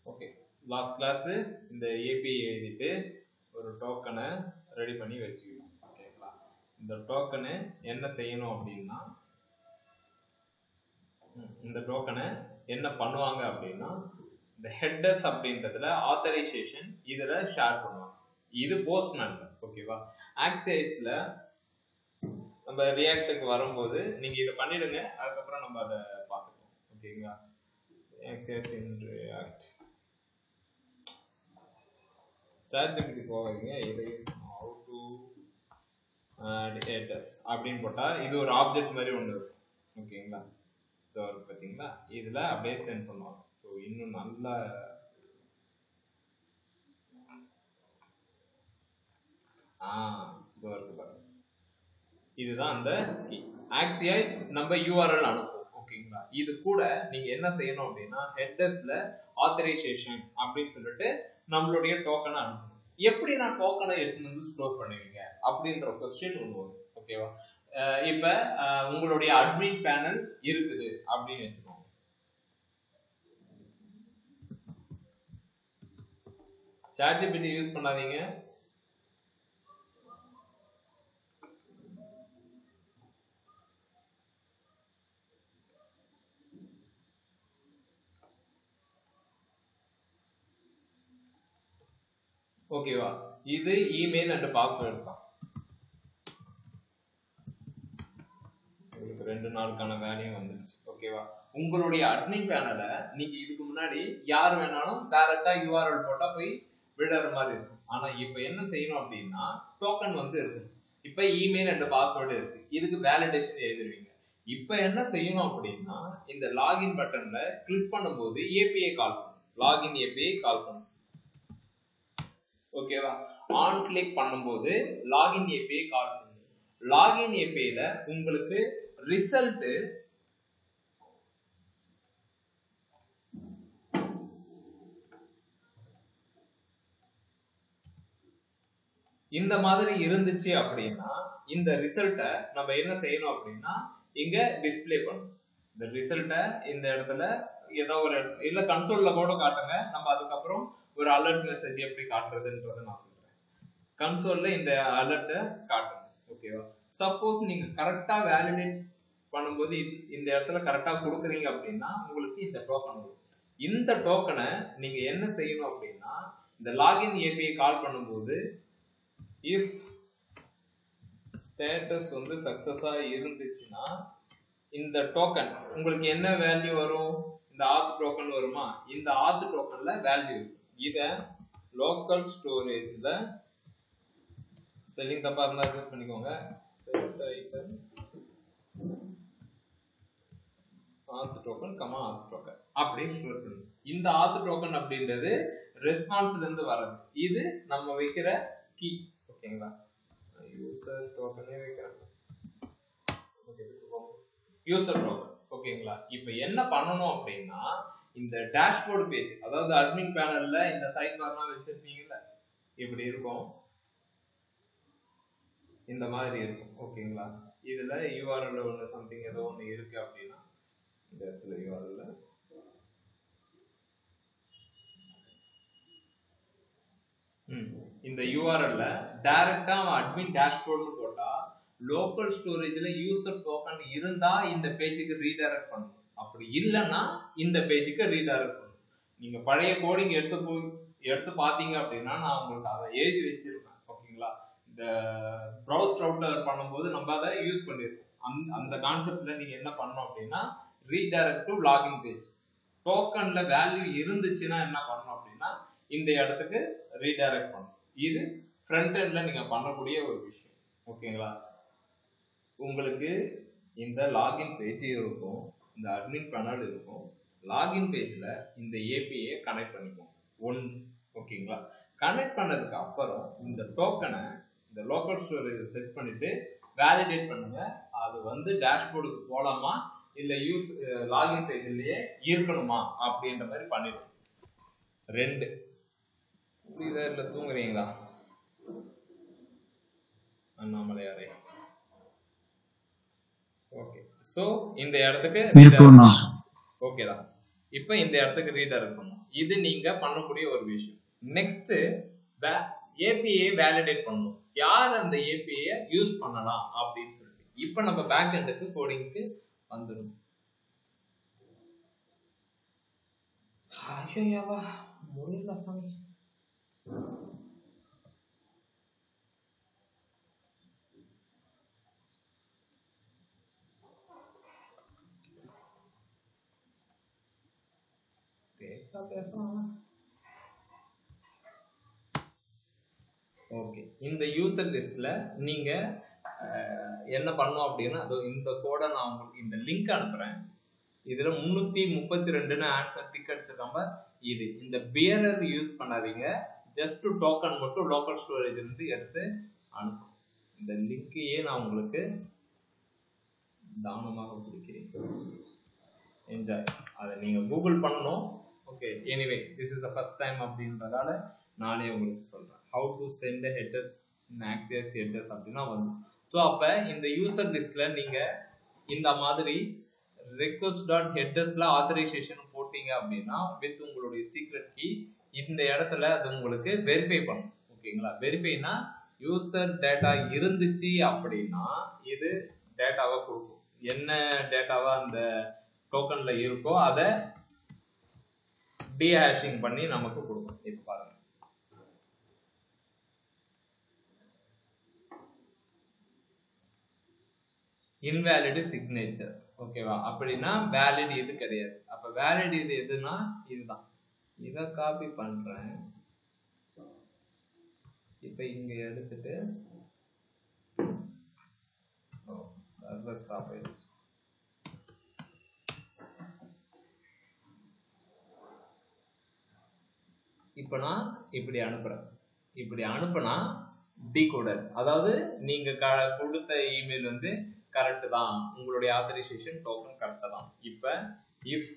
Okay, last class இந்த API எழுதிட்டு ஒரு டோக்கனை ரெடி பண்ணி வச்சுக்கணும். ஓகேங்களா? இந்த டோக்கனு என்ன செய்யணும் அப்படின்னா, இந்த டோக்கனை என்ன பண்ணுவாங்க அப்படின்னா, இந்த ஹெட்டர்ஸ் அப்படின்றதுல ஆத்தரைசேஷன் இதுல ஷேர் பண்ணுவாங்க. இது போஸ்ட்மேன். ஓகேவா? ஆக்சியஸ்ல நம்ம ரியாக்டுக்கு வரும்போது நீங்க இதை பண்ணிடுங்க, அதுக்கப்புறம் நம்ம அதை பார்த்துக்கலாம். ஓகேங்களா? ஆக்சியஸ் இன் ரியாக்ட் சாட்ஜிபிடி போவீங்க, இதை how to add headers அப்படின்னு போட்டா இது ஒரு ஆப்ஜெக்ட் மாதிரி ஒன்று இருக்கும். ஓகேங்களா? இது ஒரு பார்த்தீங்களா, இதுல அப்படியே சென்ட் பண்ணுவாங்க. ஸோ இன்னும் நல்ல இது இருக்கு பாருங்க, இதுதான் அந்த கீ. ஆக்சியஸ் நம்ம யூஆர்எல் அனுப்புவோம். ஓகேங்களா? இது கூட நீங்க என்ன செய்யணும் அப்படின்னா, ஹெட்டர்ஸ்ல ஆத்தரைசேஷன் அப்படின்னு சொல்லிட்டு நம்மளுடைய டோக்கனை அனுப்பணும். எப்படி நான் டோக்கனை எடுத்து வந்து ஸ்டோர் பண்ணுவீங்க அப்படின்ற கொஸ்டின் ஒன்று வரும். ஓகேவா? இப்ப உங்களுடைய அட்மின் பேனல் இருக்குது அப்படின்னு வச்சுக்கோங்க. சாட்ஜிபிடி யூஸ் பண்ணாதீங்க. ஓகேவா? இது இமெயில் அண்ட் பாஸ்வேர்டு தான். உங்களுக்கு 2 நாளுக்கான வேலையும் வந்துருச்சு. ஓகேவா? உங்களுடைய அட்மின் பேனலை நீங்க இதுக்கு முன்னாடி யார் வேணாலும் டைரக்டா யூஆர்எல் போட்டா போய் விடுற மாதிரி இருக்கும். ஆனா இப்ப என்ன செய்யணும் அப்படின்னா, டோக்கன் வந்து இருக்கும். இப்ப இமெயில் அண்ட் பாஸ்வேர்டு இருக்கு, இதுக்கு வேலிடேஷன் எழுதுவீங்க. இப்ப என்ன செய்யணும் அப்படின்னா, இந்த லாகின் பட்டன்ல கிளிக் பண்ணும்போது ஏபிஐ கால் பண்ணும், லாகின் ஏபிஐ கால் பண்ணும். ஓகேவா? ஆன் கிளிக் பண்ணும்போது லாகின் ஏபிஐ கால் பண்ணும். லாகின் ஏபிஐல உங்களுக்கு ரிசல்ட் இந்த மாதிரி இருந்துச்சு அப்படின்னா, இந்த ரிசல்ட்டை நம்ம என்ன செய்யணும் அப்படின்னா, இங்க டிஸ்பிளே பண்ணணும். இந்த ரிசல்ட்டை இந்த இடத்துல ஏதோ ஒரு இல்ல கன்சோல்ல கூட காட்டுங்க, நம்ம அதுக்கப்புறம் ஒரு அலர்ட் மெசேஜ் எப்படி காட்டுறதுன்றதை நான் சொல்றேன். கன்சோல்ல இந்த அலர்ட்டை காட்டுங்க. ஓகேவா? சப்போஸ் நீங்க கரெக்டா வேலிடேட் பண்ணும்போது இந்த இடத்துல கரெக்டா கொடுக்குறீங்க அப்படின்னா உங்களுக்கு இந்த டோக்கன் வரும். இந்த டோக்கனை நீங்க என்ன செய்யணும் அப்படின்னா, இந்த லாகின் ஏபிஐ கால் பண்ணும்போது if ஸ்டேட்டஸ் வந்து சக்சஸா இருந்துச்சுன்னா இந்த டோக்கன் உங்களுக்கு என்ன வேல்யூ வரும்? இந்த ஆத் டோக்கன் வருமா? இந்த ஆத் டோக்கன்ல வேல்யூ இருக்கும். இத லோக்கல் ஸ்டோரேஜ்ல ஸ்பெல்லிங் தப்பா இருந்தா அட்ஜஸ்ட் பண்ணிக்கோங்க. செட் ஐட்டம் ஆத் டோக்கன் கமா ஆத் டோக்கன் அப்படியே ஸ்டோர் பண்ணுங்க. இந்த ஆத் டோக்கன் அப்படின்றது ரெஸ்பான்ஸ்ல இருந்து வர்றது. இது நம்ம வைக்கிற கீ. ஓகேங்களா? யூசர் டோக்கனே வைக்கிறேன். User token. ஓகேங்களா? இப்போ என்ன பண்ணணும் அப்படின்னா, இந்த டேஷ்போர்ட் பேஜ், அதாவது அட்மின் பேனல்ல இந்த சைட் பார்லாம் வச்சிருப்பீங்கல்ல, இப்படி இருக்கும், இந்த மாதிரி இருக்கும். ஓகேங்களா? இதுல யூஆர்எல் ஒன்று சம்திங் ஏதோ ஒன்று இருக்கு அப்படின்னா, இந்த இடத்துல யூஆர்எல் இந்த யூஆர்எல்ல டைரக்டா அட்மின் டேஷ்போர்ட்னு போட்டா லோக்கல் ஸ்டோரேஜ்ல யூசர் டோக்கன் இருந்தா இந்த பேஜுக்கு ரீடைரக்ட் பண்ணும், அப்படி இல்லைன்னா இந்த பேஜுக்கு ரீடைரக்ட் பண்ணும். நீங்க பழைய கோடிங் எடுத்து பார்த்தீங்க அப்படின்னா நான் உங்களுக்கு அதை எழுதி வச்சிருப்பேன். ஓகேங்களா? இந்த ப்ரௌஸ் ரவுட்டர் பண்ணும்போது நம்ம அதை யூஸ் பண்ணிருக்கோம். அந்த கான்செப்ட்ல நீங்க என்ன பண்ணணும் அப்படின்னா, ரீடைரக்ட் டு லாகின் பேஜ். டோக்கன்ல வேல்யூ இருந்துச்சுன்னா என்ன பண்ணணும் அப்படின்னா, இந்த இடத்துக்கு ரீடைரக்ட் பண்ணணும். இது ஃப்ரண்ட் எண்ட்ல நீங்க பண்ணக்கூடிய ஒரு விஷயம். ஓகேங்களா? உங்களுக்கு இந்த லாகின் பேஜ் இருக்கும், இந்த அட்மின் பேனல் இருக்கும். லாகின் பேஜ்ல இந்த ஏபிஐ கனெக்ட் பண்ணிப்போம் ஒன்று. ஓகேங்களா? கனெக்ட் பண்ணதுக்கு அப்புறம் இந்த டோக்கனை இந்த லோக்கல் ஸ்டோரேஜ் செட் பண்ணிட்டு வேலிடேட் பண்ணுங்க. அது வந்து டேஷ்போர்டுக்கு போலாமா இல்ல லாகின் பேஜ்லயே இருக்கணுமா அப்படின்ற மாதிரி பண்ணிட்டு 2 புரியுதா? இல்ல தூங்குறீங்களா அண்ணாமலையாரே? ஓகே, சோ இந்த இடத்துக்கு ஓகேடா. இப்போ இந்த இடத்துக்கு ரீடைரக்ட் பண்ணும். இது நீங்க பண்ணக்கூடிய ஒரு விஷயம். நெக்ஸ்ட் ஏபிஐ வேலிடேட் பண்ணணும். யார் அந்த ஏபிஐ யூஸ் பண்ணலாம் அப்படின்னு சொல்லிட்டு இப்போ நம்ம பேக் எண்டுக்கு கோடிங்க்கு வந்துடும். ஐயோவா முடியல சாமி. ஓகே, இந்த யூசர் லிஸ்ட்ல நீங்க என்ன பண்ணோம் அப்படின்னா, அதோ இந்த கோடை நான் உங்களுக்கு இந்த லிங்க் அனுப்புறேன். இதுல 332ன்னு ஆன்சர் டிக் அடிச்சிருக்காம. இது இந்த பியரர் யூஸ் பண்ணாதீங்க. ஜஸ்ட் டோக்கன் மட்டும் லோக்கல் ஸ்டோரேஜ் இருந்து எடுத்து அனுப்பும். இந்த லிங்கையே நான் உங்களுக்கு தானமாக கொடுக்கிறேன். என்ஜாய். அதை நீங்க கூகுள் பண்ணணும். Okay, anyway this is the first time அப்படின்றதால நானே உங்களுக்கு சொல்றேன். How to send headers in Axios headers அப்படின்னா வந்து. ஸோ அப்போ இந்த யூசர் லிஸ்ட்ல நீங்க இந்த மாதிரி request.headers-ல ஆத்தரைசேஷன் போட்டீங்க அப்படின்னா வித் உங்களுடைய சீக்ரெட் கீ இந்த இடத்துல அது உங்களுக்கு வெரிஃபை பண்ணும். ஓகேங்களா? வெரிஃபைனா யூசர் டேட்டா இருந்துச்சு அப்படின்னா இது டேட்டாவை கொடுக்கும். என்ன டேட்டாவா அந்த டோக்கன்ல இருக்கோ அதை டீஹேஷிங் பண்ணி நமக்கு கொடுக்கும். இப்போ பாருங்க, இன்வேலிட் சிக்னேச்சர். ஓகேவா? அப்படின்னா வேலிட் இது கிடையாது. அப்ப வேலிட் இது எதுனா இதுதான். இதை காப்பி பண்றேன். இப்ப இங்க எடுத்துட்டு சர்வர் ஸ்டாப் ஆயிடுச்சு. இப்ப நான் இப்படி அனுப்புறேன். இப்படி அனுப்புனா டிகோடர், அதாவது நீங்க கொடுத்த இமெயில் வந்து கரெக்ட் தான், உங்களுடைய ஆத்தரைசேஷன் டோக்கன் கரெக்டா தான். இப்ப இஃப்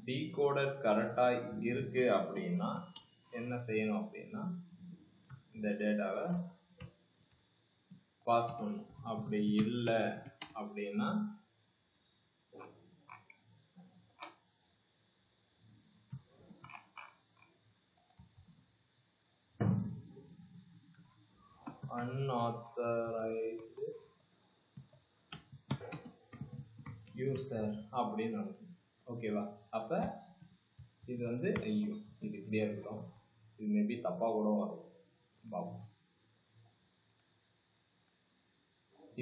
டிகோடர் கரெக்டா இருக்கு அப்படின்னா என்ன செய்யணும் அப்படின்னா இந்த டேட்டாவை பாஸ் பண்ணணும். அப்படி இல்லை அப்படின்னா unauthorized user அப்படின்னு நடக்கும். ஓகேவா? அப்ப இது வந்து ஐயோ இது இப்படியே இருக்கட்டும். இது மேபி தப்பா கூட வரும். பாப்போம்.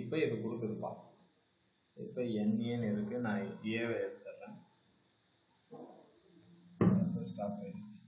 இப்ப இது கொடுக்குதுப்பா. இப்ப NAன்னு இருக்கு. நான் ஏவை எடுத்துறேன். ஸ்டாப் ஆயிடுச்சு.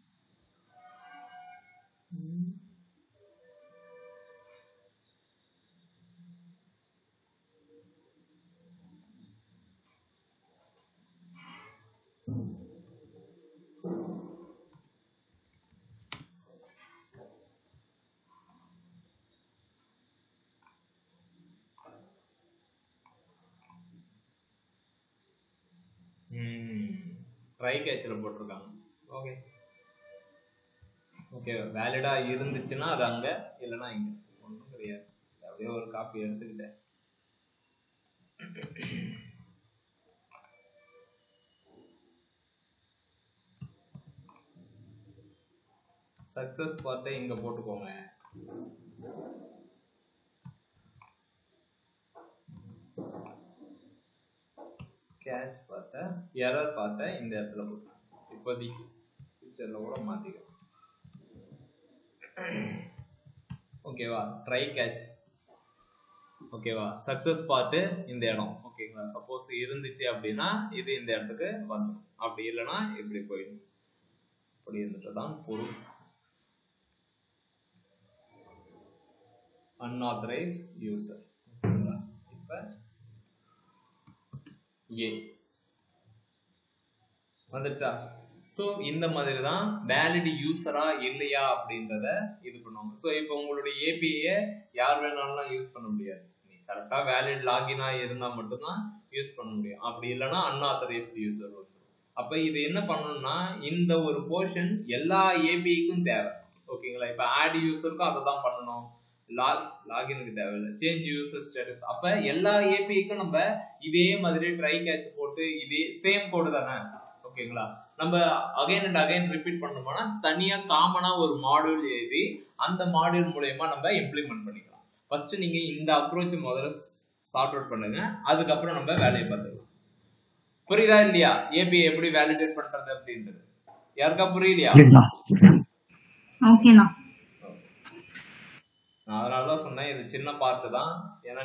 ட்ரை கேட்சில் போட்டிருக்காங்க. ஓகே ஓகே, வேலிடா இருந்துச்சுன்னா அது அங்க, இல்லைன்னா இங்க, ஒன்றும் கிடையாது. அப்படியே ஒரு காப்பி எடுத்துக்கிட்டேன். சக்சஸ் பார்ட்டை இங்க போட்டுக்கோங்க. கேட்ச் பார்ட்டை, எரர் பார்ட்டை இந்த இடத்துல போட்டு இப்போதைக்கு ஃபியூச்சர்ல கூட மாத்திக்கலாம். ஓகேவா? Try catch. ஓகேவா? சக்சஸ் பார்ட் இந்த இடம். ஓகேங்களா? சப்போஸ் இருந்துச்சு அப்படின்னா இது இந்த இடத்துக்கு வந்துடும். அப்படி இல்லைன்னா இப்படி போயிடும். அப்படி இருந்துட்டு தான் பொருள். unauthorized user. ஓகேங்களா? இப்ப ஏ வந்துச்சா? ஸோ இந்த மாதிரி தான் வேலிட் யூசரா இல்லையா அப்படின்றத இது பண்ணுவாங்க. ஸோ இப்போ உங்களுடைய ஏபிஐ யார் வேணாலும் யூஸ் பண்ண முடியாது. நீ கரெக்டாக வேலிட் லாகினா இருந்தால் மட்டும்தான் யூஸ் பண்ண முடியும். அப்படி இல்லைன்னா அன்ஆத்தரைஸ்ட் யூசர் வந்துடும். அப்போ இது என்ன பண்ணணும்னா இந்த ஒரு போர்ஷன் எல்லா ஏபிஐக்கும் தேவை. ஓகேங்களா? இப்போ ஆட் யூசருக்கும் அதை தான் பண்ணணும், லாகினுக்கு தேவையில்லை. Change user status. அப்ப எல்லா ஏபிஐக்கும் நம்ம இதே மாதிரி ட்ரை கேட்ச் போட்டு இதே சேம் கோடு தானே, ஓகேங்களா? நம்ம அகைன் அண்ட் அகைன் ரிப்பீட் பண்ணோம்னா தனியா காமனா ஒரு மாடியூல் எழுதி அந்த மாடியூல் மூலயமா நம்ம இம்ப்ளிமெண்ட் பண்ணிக்கலாம். ஃபர்ஸ்ட் நீங்க இந்த அப்ரோச் முதல்ல சார்ட் அவுட் பண்ணுங்க, அதுக்கப்புறம் நம்ம வேலையை பார்த்துக்கலாம். புரியுதா இல்லையா? ஏபிஐ எப்படி வேலிடேட் பண்றது அப்படின்றது யாருக்கா புரியலையா? ஓகேண்ணா. நான் அதனாலதான் சொன்னேன் இது சின்ன பார்ட் தான். ஏன்னா